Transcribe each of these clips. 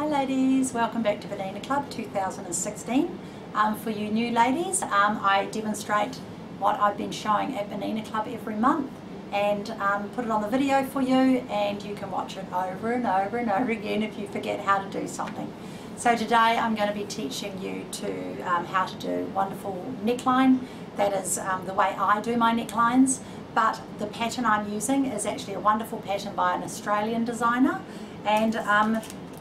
Hi ladies, welcome back to Bernina Club 2016. For you new ladies, I demonstrate what I've been showing at Bernina Club every month and put it on the video for you, and you can watch it over and over and over again if you forget how to do something. So today I'm going to be teaching you to how to do wonderful neckline. That is the way I do my necklines, but the pattern I'm using is actually a wonderful pattern by an Australian designer, and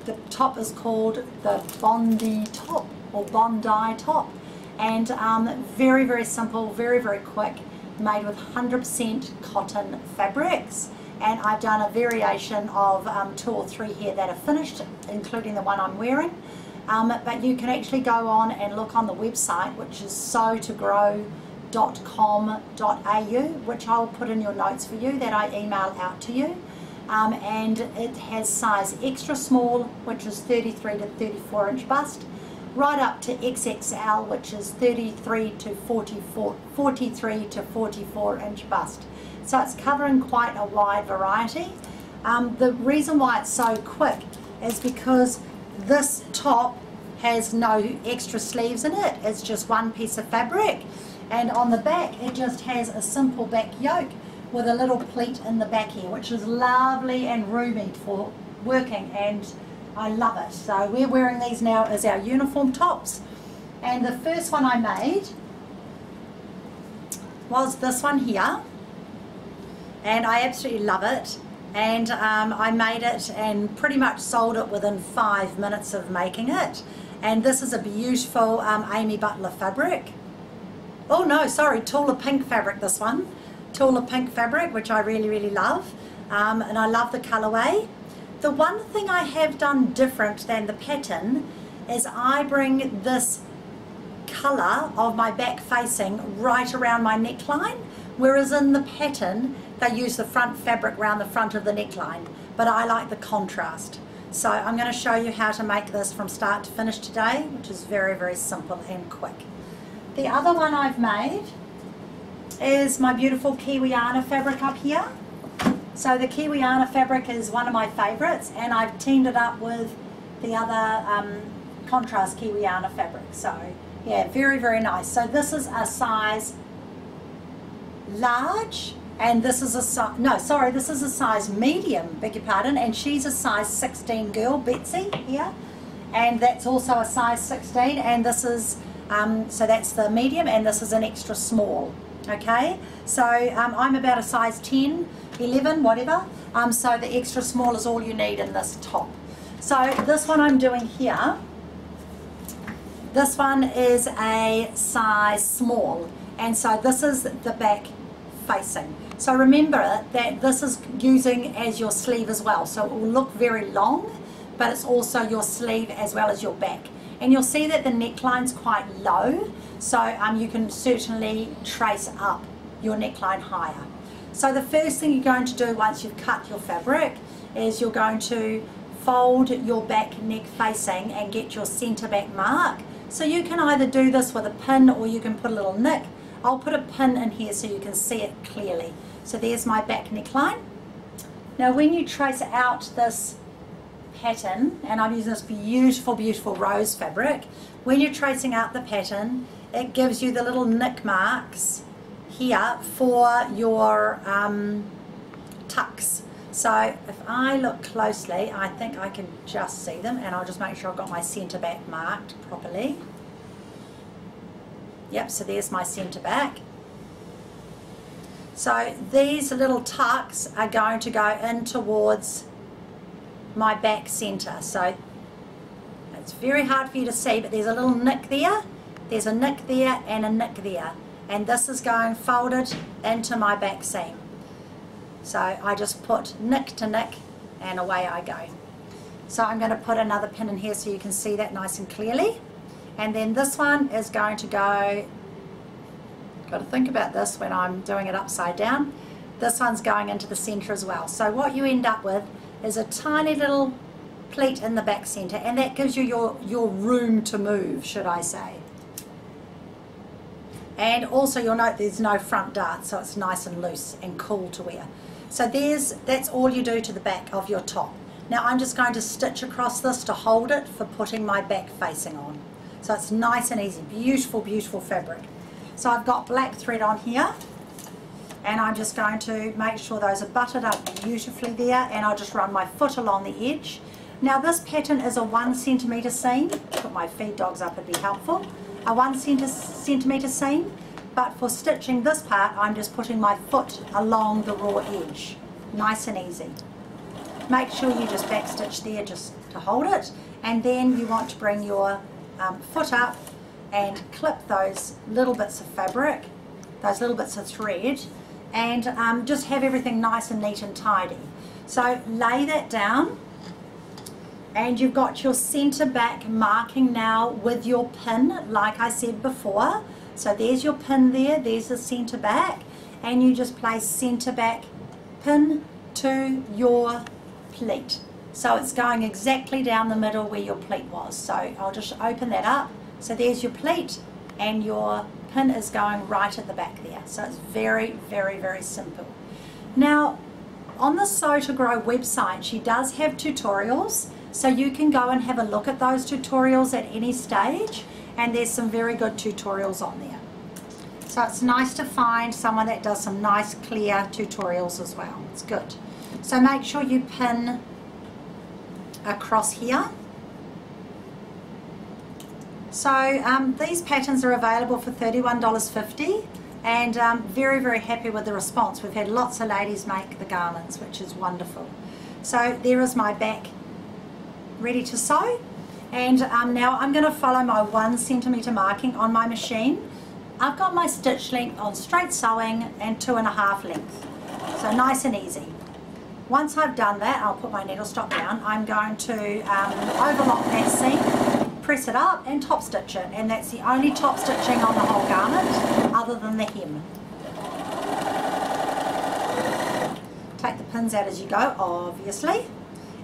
the top is called the Bondi top or Bondi top, and very, very simple, very, very quick, made with 100% cotton fabrics. And I've done a variation of 2 or 3 here that are finished, including the one I'm wearing. But you can actually go on and look on the website, which is sewtogrow.com.au, which I'll put in your notes for you that I email out to you. And it has size extra small, which is 33 to 34 inch bust, right up to XXL, which is 43 to 44 inch bust. So it's covering quite a wide variety. The reason why it's so quick is because this top has no extra sleeves in it. It's just one piece of fabric, and on the back it just has a simple back yoke with a little pleat in the back here, which is lovely and roomy for working, and I love it. So we're wearing these now as our uniform tops. And the first one I made was this one here, and I absolutely love it. And I made it and pretty much sold it within 5 minutes of making it. And this is a beautiful Amy Butler fabric. Oh no, sorry, Tula Pink fabric, this one. Tula Pink fabric, which I really, really love. And I love the colorway. The one thing I have done different than the pattern is I bring this color of my back facing right around my neckline, whereas in the pattern they use the front fabric around the front of the neckline, but I like the contrast. So I'm going to show you how to make this from start to finish today, which is very, very simple and quick. The other one I've made is my beautiful Kiwiana fabric up here. So the Kiwiana fabric is one of my favorites, and I've teamed it up with the other contrast Kiwiana fabric. So yeah, very, very nice. So this is a size large, and this is a size, no, sorry, this is a size medium, beg your pardon, and she's a size 16 girl, Betsy, here, and that's also a size 16, and this is, so that's the medium, and this is an extra small, okay? So I'm about a size 10, 11, whatever, so the extra small is all you need in this top. So this one I'm doing here, this one is a size small, and so this is the back facing. So remember that this is using as your sleeve as well, so it will look very long, but it's also your sleeve as well as your back. And you'll see that the neckline's quite low, so you can certainly trace up your neckline higher. So the first thing you're going to do once you've cut your fabric is you're going to fold your back neck facing and get your center back mark. So you can either do this with a pin or you can put a little nick. I'll put a pin in here so you can see it clearly. So there's my back neckline. Now when you trace out this pattern, and I'm using this beautiful, beautiful rose fabric, when you're tracing out the pattern, it gives you the little nick marks here for your tucks. So if I look closely, I think I can just see them, and I'll just make sure I've got my centre back marked properly. Yep, so there's my centre back. So these little tucks are going to go in towards my back centre. So it's very hard for you to see, but there's a little nick there, there's a nick there, and a nick there. And this is going folded into my back seam. So I just put nick to nick, and away I go. So I'm going to put another pin in here so you can see that nice and clearly. And then this one is going to go, got to think about this when I'm doing it upside down, this one's going into the center as well. So what you end up with is a tiny little pleat in the back center, and that gives you your room to move, should I say. And also you'll note there's no front dart, so it's nice and loose and cool to wear. So that's all you do to the back of your top. Now I'm just going to stitch across this to hold it for putting my back facing on. So it's nice and easy, beautiful, beautiful fabric. So I've got black thread on here, and I'm just going to make sure those are buttered up beautifully there, and I'll just run my foot along the edge. Now this pattern is a 1 centimetre seam. Put my feed dogs up, it'd be helpful. A 1 centimetre seam, but for stitching this part I'm just putting my foot along the raw edge. Nice and easy. Make sure you just back stitch there just to hold it, and then you want to bring your foot up and clip those little bits of fabric, those little bits of thread, and just have everything nice and neat and tidy. So lay that down, and you've got your centre back marking now with your pin, like I said before. So there's your pin there, there's the centre back, and you just place centre back pin to your pleat. So it's going exactly down the middle where your pleat was. So I'll just open that up. So there's your pleat, and your pin is going right at the back there. So it's very, very, very simple. Now on the Sew to Grow website, she does have tutorials, so you can go and have a look at those tutorials at any stage, and there's some very good tutorials on there. So it's nice to find someone that does some nice clear tutorials as well. It's good. So make sure you pin across here. So these patterns are available for $31.50, and very, very happy with the response. We've had lots of ladies make the garments, which is wonderful. So there is my back ready to sew, and now I'm going to follow my 1 centimetre marking on my machine. I've got my stitch length on straight sewing and 2.5 length, so nice and easy. Once I've done that, I'll put my needle stop down. I'm going to overlock that seam, press it up and top stitch it, and that's the only top stitching on the whole garment other than the hem. Take the pins out as you go, obviously,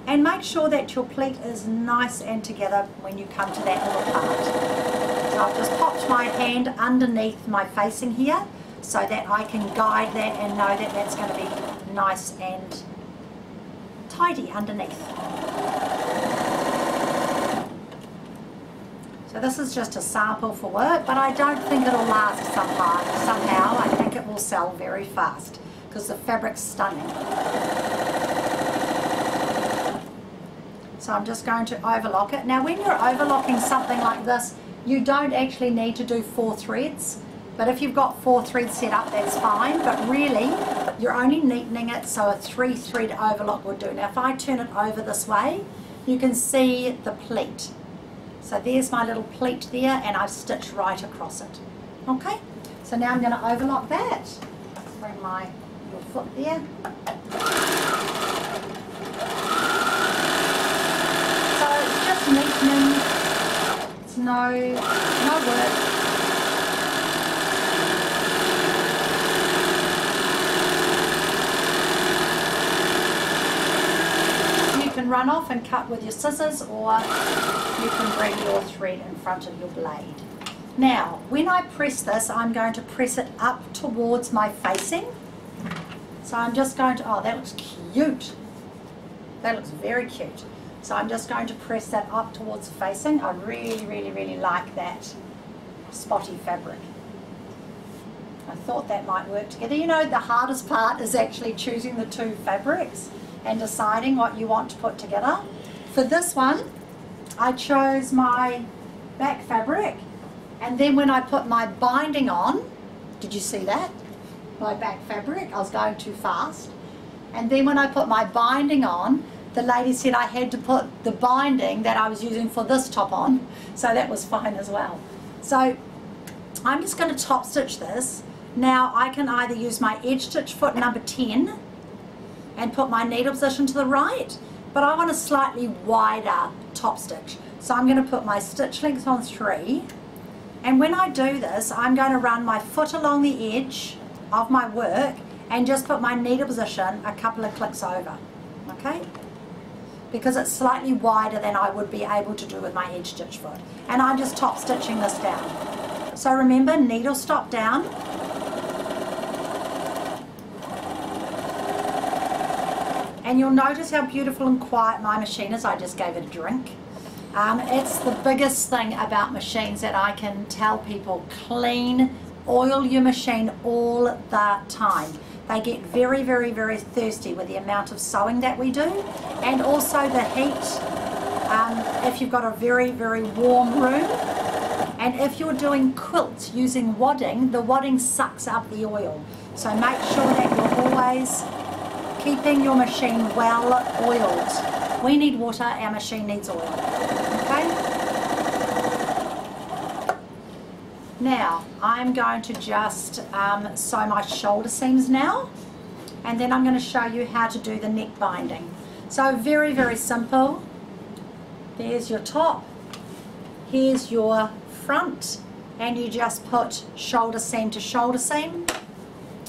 and make sure that your pleat is nice and together when you come to that little part. So I've just popped my hand underneath my facing here so that I can guide that and know that that's going to be nice and tidy underneath. So this is just a sample for work, but I don't think it'll last somehow. I think it will sell very fast because the fabric's stunning. So I'm just going to overlock it. Now when you're overlocking something like this, you don't actually need to do 4 threads, but if you've got 4 threads set up, that's fine, but really you're only neatening it, so a 3 thread overlock would do. Now if I turn it over this way, you can see the pleat. So there's my little pleat there, and I've stitched right across it. Okay, so now I'm going to overlock that. Bring my little foot there. So it's just neatening. It's no work. You can run off and cut with your scissors, or you can bring your thread in front of your blade. Now when I press this, I'm going to press it up towards my facing. So I'm just going to, oh, that looks cute. That looks very cute. So I'm just going to press that up towards the facing. I really, really, really like that spotty fabric. I thought that might work together. You know, the hardest part is actually choosing the 2 fabrics and deciding what you want to put together. For this one, I chose my back fabric, and then when I put my binding on, did you see that? My back fabric, I was going too fast. And then when I put my binding on, the lady said I had to put the binding that I was using for this top on, so that was fine as well. So I'm just going to top stitch this. Now I can either use my edge stitch foot number 10 and put my needle position to the right, but I want a slightly wider top stitch. So I'm going to put my stitch length on 3, and when I do this, I'm going to run my foot along the edge of my work and just put my needle position a couple of clicks over, okay? Because it's slightly wider than I would be able to do with my edge stitch foot. And I'm just top stitching this down. So remember, needle stop down, And you'll notice how beautiful and quiet my machine is. I just gave it a drink. It's the biggest thing about machines that I can tell people: clean, oil your machine all the time. They get very, very, very thirsty with the amount of sewing that we do, and also the heat. If you've got a very, very warm room, and if you're doing quilts using wadding, the wadding sucks up the oil. So make sure that you're always keeping your machine well oiled. We need water, our machine needs oil. Okay? Now, I'm going to just sew my shoulder seams now, and then I'm going to show you how to do the neck binding. So very, very simple. There's your top, here's your front, and you just put shoulder seam to shoulder seam,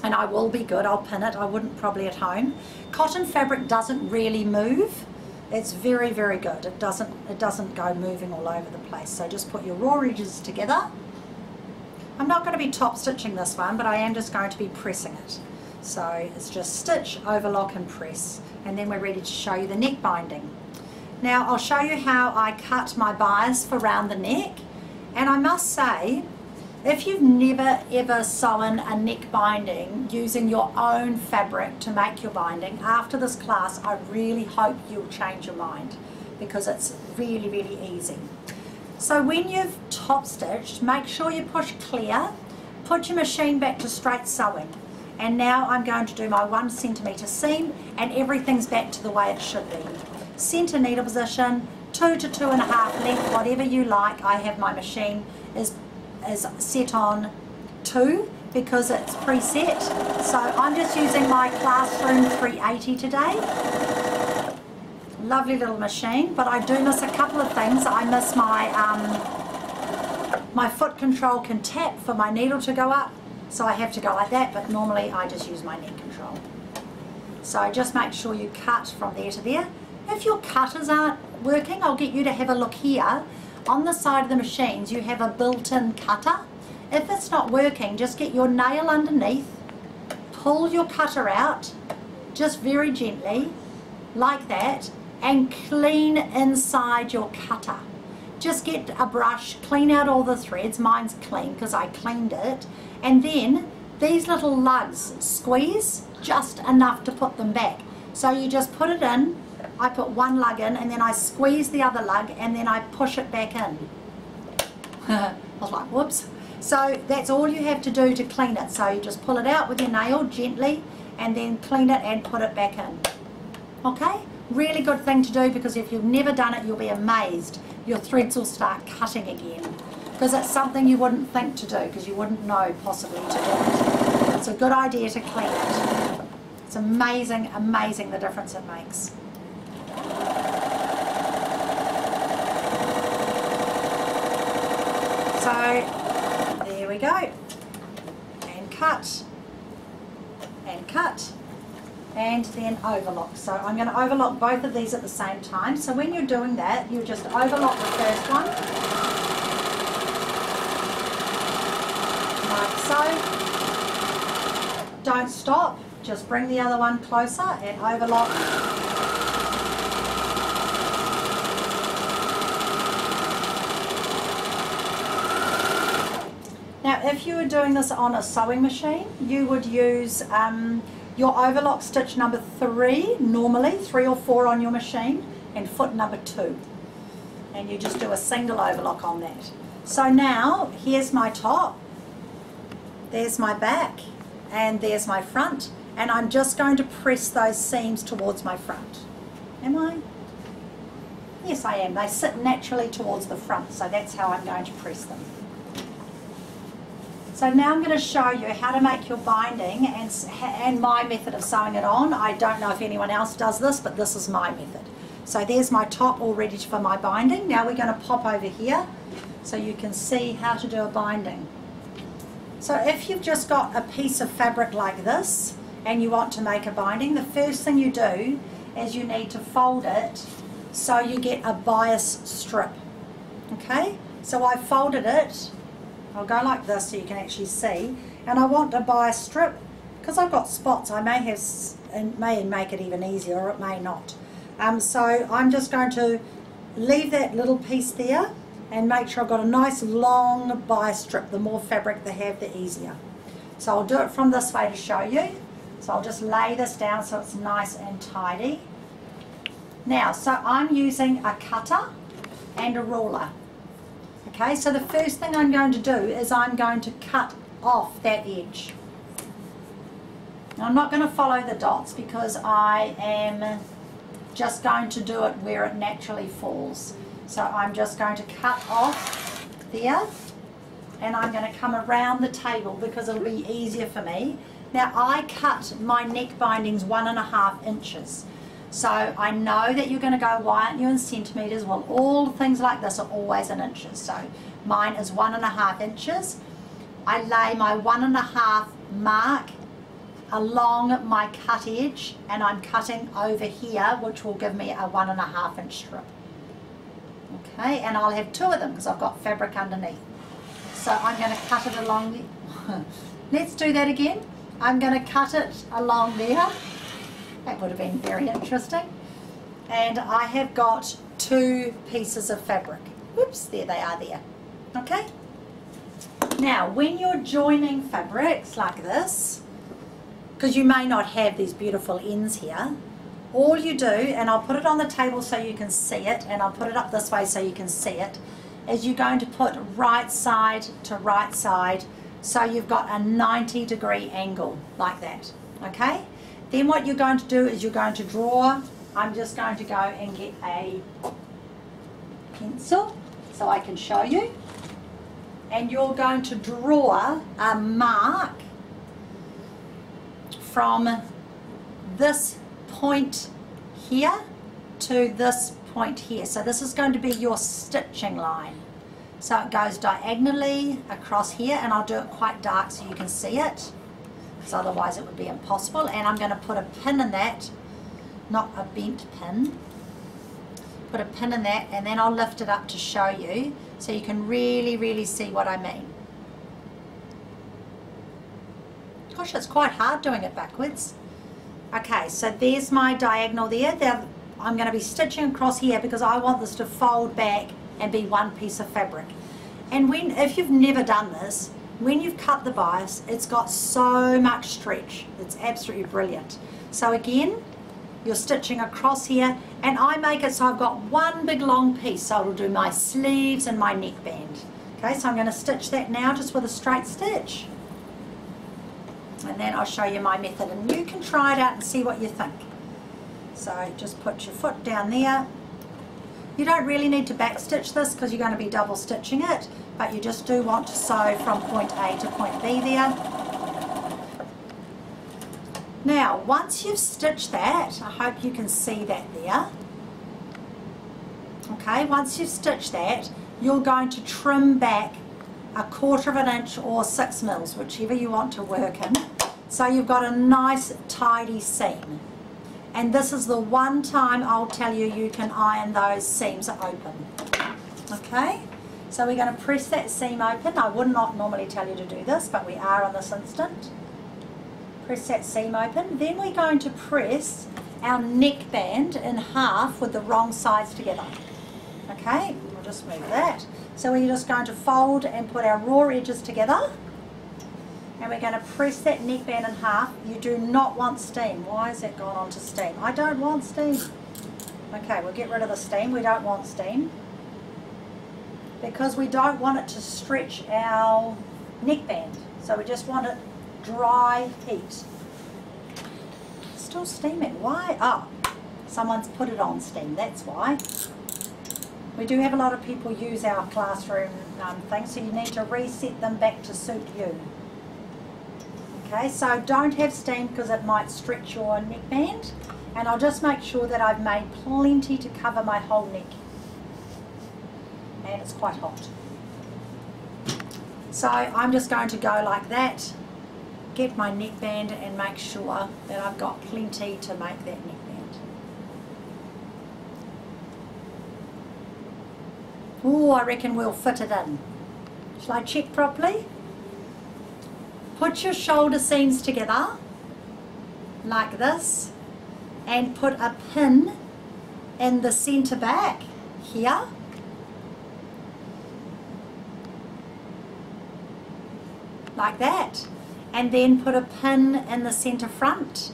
and I will be good, I'll pin it. I wouldn't probably at home. Cotton fabric doesn't really move. It's very, very good. It doesn't go moving all over the place. So just put your raw edges together. I'm not going to be top stitching this one, but I am just going to be pressing it. So it's just stitch, overlock and press, and then we're ready to show you the neck binding. Now I'll show you how I cut my bias for round the neck, and I must say, if you've never ever sewn a neck binding using your own fabric to make your binding, after this class I really hope you'll change your mind, because it's really, really easy. So when you've top stitched, make sure you push clear, put your machine back to straight sewing, and now I'm going to do my 1 centimetre seam, and everything's back to the way it should be. Centre needle position, 2 to 2.5 length, whatever you like. I have my machine is set on 2 because it's preset. So I'm just using my Classroom 380 today. Lovely little machine, but I do miss a couple of things. I miss my foot control can tap for my needle to go up, so I have to go like that, but normally I just use my neck control. So just make sure you cut from there to there. If your cutters aren't working, I'll get you to have a look here. On the side of the machines you have a built-in cutter. If it's not working, just get your nail underneath, pull your cutter out, just very gently, like that, and clean inside your cutter. Just get a brush, clean out all the threads. Mine's clean because I cleaned it. And then these little lugs, squeeze just enough to put them back. So you just put it in. I put one lug in, and then I squeeze the other lug, and then I push it back in. I was like, whoops. So that's all you have to do to clean it. So you just pull it out with your nail gently, and then clean it and put it back in. Okay? Really good thing to do, because if you've never done it, you'll be amazed. Your threads will start cutting again, because it's something you wouldn't think to do, because you wouldn't know possibly to do it. It's a good idea to clean it. It's amazing, amazing the difference it makes. So there we go, and cut, and then overlock. So I'm going to overlock both of these at the same time. So when you're doing that, you just overlock the first one, like so. Don't stop, just bring the other one closer and overlock. Now if you were doing this on a sewing machine, you would use your overlock stitch number 3, normally 3 or 4 on your machine, and foot number 2. And you just do a single overlock on that. So now, here's my top, there's my back, and there's my front, and I'm just going to press those seams towards my front. Am I? Yes, I am. They sit naturally towards the front, so that's how I'm going to press them. So now I'm going to show you how to make your binding and my method of sewing it on. I don't know if anyone else does this, but this is my method. So there's my top all ready for my binding. Now we're going to pop over here so you can see how to do a binding. So if you've just got a piece of fabric like this and you want to make a binding, the first thing you do is you need to fold it so you get a bias strip. Okay, so I folded it. I'll go like this so you can actually see, and I want a bias strip because I've got spots. I may have may make it even easier, or it may not. So I'm just going to leave that little piece there and make sure I've got a nice long bias strip. The more fabric they have, the easier. So I'll do it from this way to show you. So I'll just lay this down so it's nice and tidy. Now, so I'm using a cutter and a ruler. Okay, so the first thing I'm going to do is I'm going to cut off that edge. Now, I'm not going to follow the dots because I am just going to do it where it naturally falls. So I'm just going to cut off there, and I'm going to come around the table because it'll be easier for me. Now, I cut my neck bindings 1.5 inches. So I know that you're going to go, why aren't you in centimetres? Well, all things like this are always in inches. So mine is 1.5 inches. I lay my 1.5 mark along my cut edge, and I'm cutting over here, which will give me a 1.5 inch strip. Okay, and I'll have 2 of them because I've got fabric underneath. So I'm going to cut it along the... Let's do that again. I'm going to cut it along there. That would have been very interesting. And I have got 2 pieces of fabric. Whoops, there they are there. Okay? Now, when you're joining fabrics like this, because you may not have these beautiful ends here, all you do, and I'll put it on the table so you can see it, and I'll put it up this way so you can see it, is you're going to put right side to right side, so you've got a 90-degree angle like that. Okay? Then what you're going to do is you're going to draw. I'm just going to go and get a pencil so I can show you. And you're going to draw a mark from this point here to this point here. So this is going to be your stitching line. So it goes diagonally across here, and I'll do it quite dark so you can see it, because otherwise it would be impossible. And I'm going to put a pin in that, not a bent pin. Put a pin in that, and then I'll lift it up to show you so you can really see what I mean. Gosh, it's quite hard doing it backwards. Okay, so there's my diagonal there. I'm going to be stitching across here because I want this to fold back and be one piece of fabric. And if you've never done this, when you've cut the bias, it's got so much stretch. It's absolutely brilliant. So again, you're stitching across here, and I make it so I've got one big long piece, so it'll do my sleeves and my neckband. Okay, so I'm going to stitch that now just with a straight stitch. And then I'll show you my method, and you can try it out and see what you think. So just put your foot down there. You don't really need to back stitch this because you're going to be double stitching it, but you just do want to sew from point A to point B there. Now, once you've stitched that, I hope you can see that there. Okay, once you've stitched that, you're going to trim back 1/4 inch or 6 mils, whichever you want to work in. So you've got a nice tidy seam. And this is the one time I'll tell you you can iron those seams open. Okay, so we're going to press that seam open. I would not normally tell you to do this, but we are on this instant. Press that seam open. Then we're going to press our neckband in half with the wrong sides together. Okay, we'll just move that. So we're just going to fold and put our raw edges together. And we're going to press that neckband in half. You do not want steam. Why has that gone on to steam? I don't want steam. Okay, we'll get rid of the steam. We don't want steam, because we don't want it to stretch our neckband. So we just want it dry heat. Still steaming. Why? Oh, someone's put it on steam. That's why. We do have a lot of people use our classroom things, so you need to reset them back to suit you. Okay, so don't have steam because it might stretch your neckband. And I'll just make sure that I've made plenty to cover my whole neck. And it's quite hot. So I'm just going to go like that, get my neckband, and make sure that I've got plenty to make that neckband. Oh, I reckon we'll fit it in. Shall I check properly? Put your shoulder seams together like this and put a pin in the center back here. Like that. And then put a pin in the center front.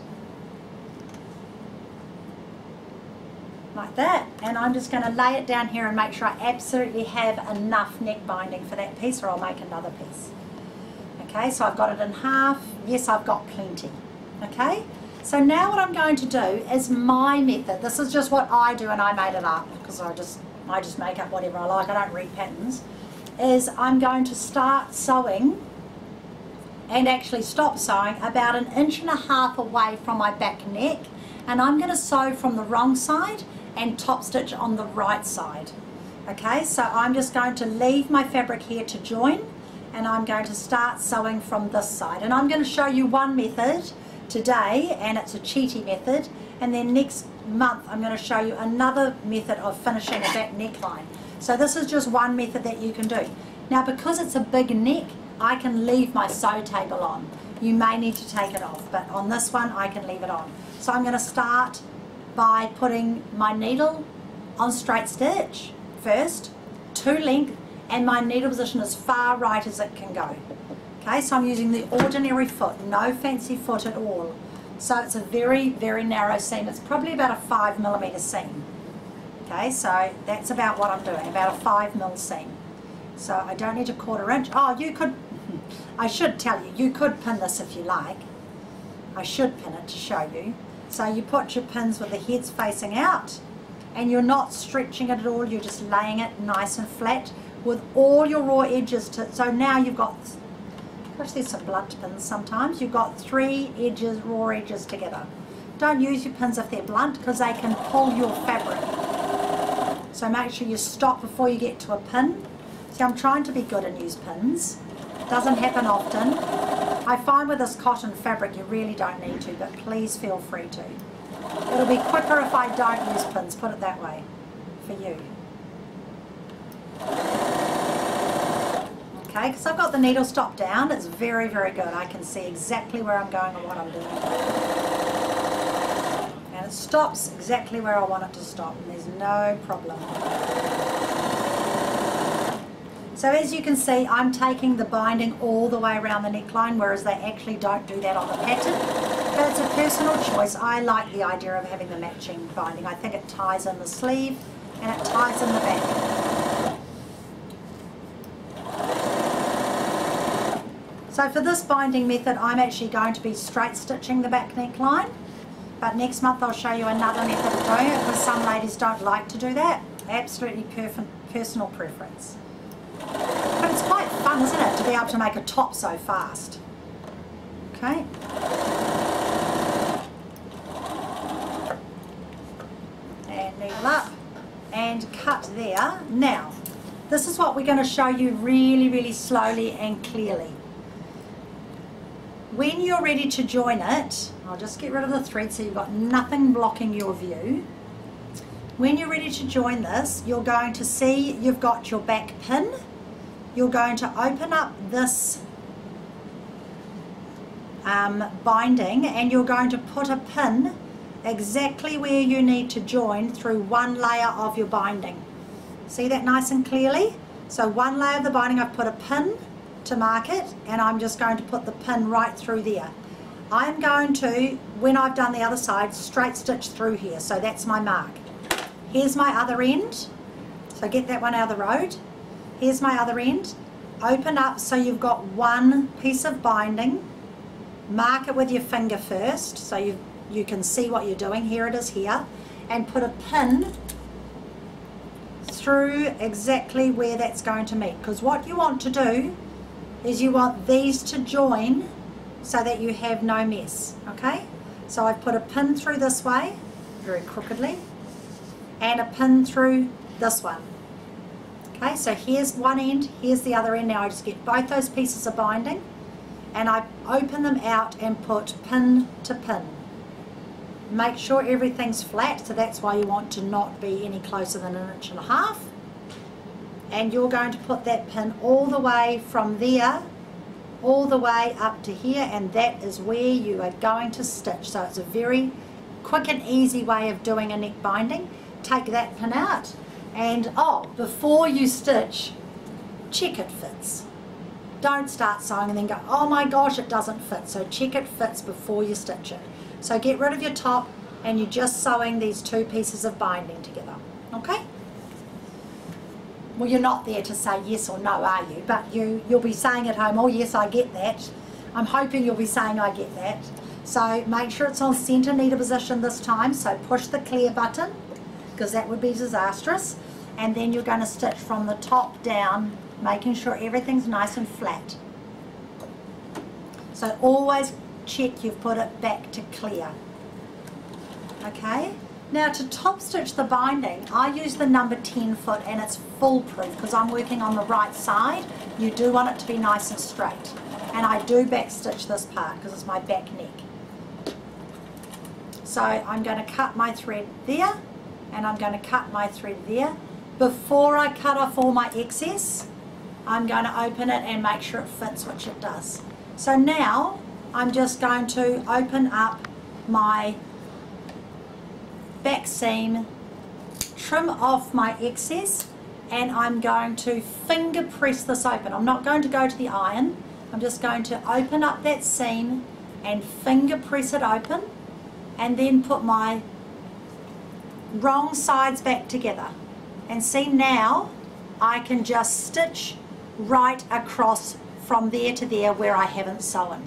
Like that. And I'm just going to lay it down here and make sure I absolutely have enough neck binding for that piece, or I'll make another piece. Okay, so I've got it in half. Yes, I've got plenty. Okay, so now what I'm going to do is my method. This is just what I do, and I made it up because I just make up whatever I like. I don't read patterns. Is I'm going to start sewing and actually stop sewing about 1.5 inches away from my back neck, and I'm going to sew from the wrong side and top stitch on the right side. Okay, so I'm just going to leave my fabric here to join, and I'm going to start sewing from this side. And I'm going to show you one method today, and it's a cheaty method, and then next month I'm going to show you another method of finishing a back neckline. So this is just one method that you can do. Now because it's a big neck, I can leave my sew table on. You may need to take it off, but on this one I can leave it on. So I'm going to start by putting my needle on straight stitch first, to length, and my needle position as far right as it can go. Okay, so I'm using the ordinary foot, no fancy foot at all. So it's a very, very narrow seam. It's probably about a 5mm seam. Okay, so that's about what I'm doing, about a 5mm seam. So I don't need a 1/4 inch. Oh, you could, I should tell you, you could pin this if you like. I should pin it to show you. So you put your pins with the heads facing out, and you're not stretching it at all, you're just laying it nice and flat with all your raw edges. So now you've got, gosh, there's some blunt pins sometimes, you've got 3 edges, raw edges together. Don't use your pins if they're blunt because they can pull your fabric. So make sure you stop before you get to a pin. See, I'm trying to be good and use pins. Doesn't happen often. I find with this cotton fabric you really don't need to, but please feel free to. It'll be quicker if I don't use pins, put it that way, for you. Okay, because I've got the needle stopped down, it's very, very good. I can see exactly where I'm going and what I'm doing. And it stops exactly where I want it to stop, and there's no problem. So as you can see, I'm taking the binding all the way around the neckline, whereas they actually don't do that on the pattern. But it's a personal choice. I like the idea of having the matching binding. I think it ties in the sleeve and it ties in the back. So for this binding method, I'm actually going to be straight stitching the back neckline. But next month I'll show you another method of doing it, because some ladies don't like to do that. Absolutely personal preference. But it's quite fun, isn't it, to be able to make a top so fast. Okay. And needle up and cut there. Now, this is what we're going to show you really, really slowly and clearly. When you're ready to join it, I'll just get rid of the thread so you've got nothing blocking your view. When you're ready to join this, you're going to see you've got your back pin. You're going to open up this binding, and you're going to put a pin exactly where you need to join through one layer of your binding. See that nice and clearly? So one layer of the binding, I've put a pin to mark it, and I'm just going to put the pin right through there. I'm going to, when I've done the other side, straight stitch through here, so that's my mark. Here's my other end, so get that one out of the road. Here's my other end. Open up so you've got one piece of binding. Mark it with your finger first so you can see what you're doing. Here it is here. And put a pin through exactly where that's going to meet. Because what you want to do is you want these to join so that you have no mess. Okay? So I've put a pin through this way, very crookedly, and a pin through this one. Okay, so here's one end, here's the other end. Now I just get both those pieces of binding and I open them out and put pin to pin. Make sure everything's flat, so that's why you want to not be any closer than 1.5 inches. And you're going to put that pin all the way from there all the way up to here, and that is where you are going to stitch. So it's a very quick and easy way of doing a neck binding. Take that pin out, and before you stitch, check it fits. Don't start sewing and then go, oh my gosh, it doesn't fit. So check it fits before you stitch it. So get rid of your top, and you're just sewing these two pieces of binding together. Okay? Well, you're not there to say yes or no, are you? But you'll be saying at home, oh yes, I get that. I'm hoping you'll be saying I get that. So make sure it's on center needle position this time. So push the clear button, because that would be disastrous. And then you're going to stitch from the top down, making sure everything's nice and flat. So always check you've put it back to clear. Okay? Now to top stitch the binding, I use the number 10 foot, and it's foolproof because I'm working on the right side. You do want it to be nice and straight. And I do back stitch this part because it's my back neck. So I'm going to cut my thread there, and I'm going to cut my thread there. Before I cut off all my excess, I'm going to open it and make sure it fits, which it does. So now I'm just going to open up my back seam, trim off my excess, and I'm going to finger press this open. I'm not going to go to the iron. I'm just going to open up that seam and finger press it open, and then put my wrong sides back together. And see, now I can just stitch right across from there to there where I haven't sewn.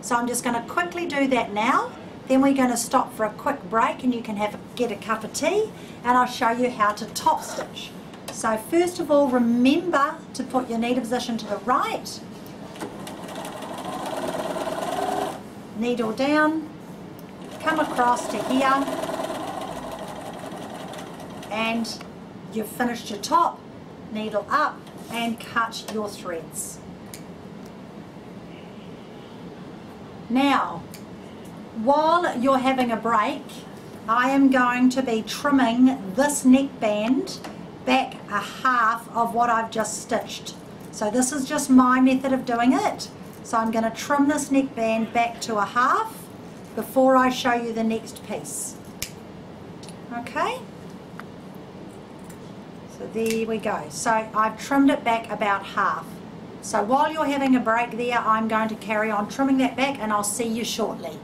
So I'm just going to quickly do that now. Then we're going to stop for a quick break, and you can get a cup of tea, and I'll show you how to top stitch. So first of all, remember to put your needle position to the right, needle down, come across to here, and you've finished your top, needle up, and cut your threads. Now, while you're having a break, I am going to be trimming this neckband back a half of what I've just stitched. So this is just my method of doing it. So I'm going to trim this neckband back to a half before I show you the next piece. Okay? So there we go. So I've trimmed it back about half. So while you're having a break there, I'm going to carry on trimming that back, and I'll see you shortly.